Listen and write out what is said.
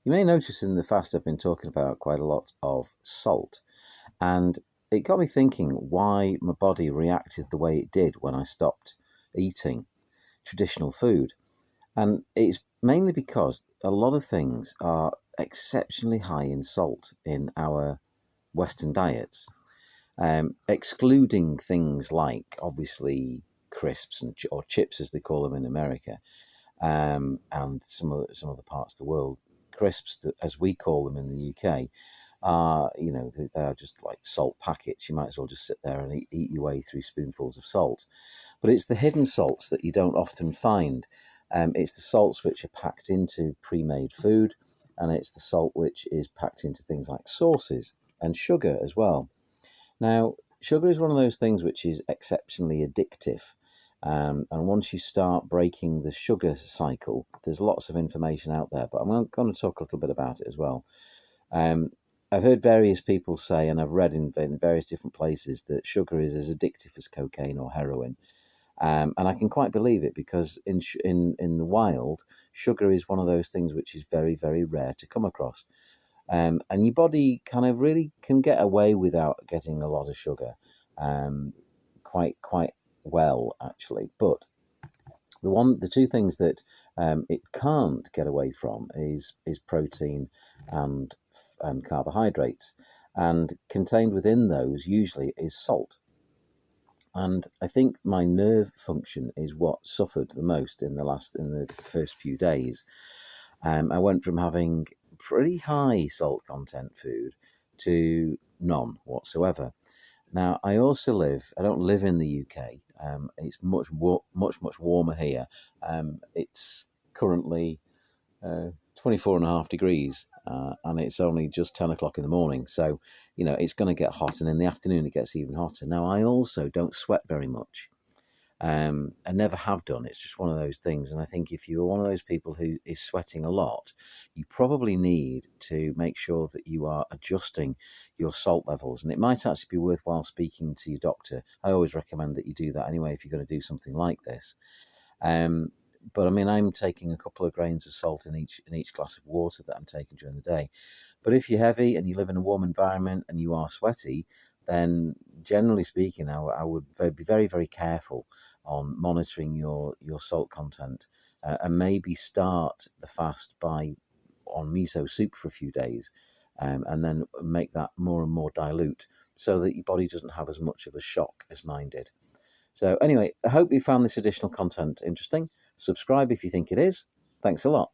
You may notice in the fast I've been talking about quite a lot of salt, and it got me thinking why my body reacted the way it did when I stopped eating traditional food. And it's mainly because a lot of things are exceptionally high in salt in our Western diets, excluding things like obviously crisps or chips as they call them in America, and some other parts of the world. Crisps, as we call them in the UK, are they are just like salt packets. You might as well just sit there and eat your way through spoonfuls of salt. But it's the hidden salts that you don't often find. It's the salts which are packed into pre-made food, and it's the salt which is packed into things like sauces and sugar as well. Now, sugar is one of those things which is exceptionally addictive. And once you start breaking the sugar cycle, there's lots of information out there, but I'm going to talk a little bit about it as well. I've heard various people say, and I've read in various different places, that sugar is as addictive as cocaine or heroin. And I can quite believe it, because in the wild, sugar is one of those things which is very, very rare to come across. And your body kind of really can get away without getting a lot of sugar, quite well actually. But the two things that it can't get away from is protein and carbohydrates, and contained within those usually is salt. And I think my nerve function is what suffered the most in the first few days. I went from having pretty high salt content food to none whatsoever. Now, I don't live in the UK. It's much warmer here. It's currently 24.5 degrees, and it's only just 10 o'clock in the morning. So, it's going to get hot, and in the afternoon it gets even hotter. Now, I also don't sweat very much. I never have done. It's just one of those things. And I think if you're one of those people who is sweating a lot, you probably need to make sure that you are adjusting your salt levels. And it might actually be worthwhile speaking to your doctor. I always recommend that you do that anyway if you're going to do something like this. But I mean, I'm taking a couple of grains of salt in each glass of water that I'm taking during the day. But if you're heavy and you live in a warm environment and you are sweaty, then generally speaking, I would be very, very careful on monitoring your salt content, and maybe start the fast on miso soup for a few days, and then make that more and more dilute so that your body doesn't have as much of a shock as mine did. So anyway, I hope you found this additional content interesting. Subscribe if you think it is. Thanks a lot.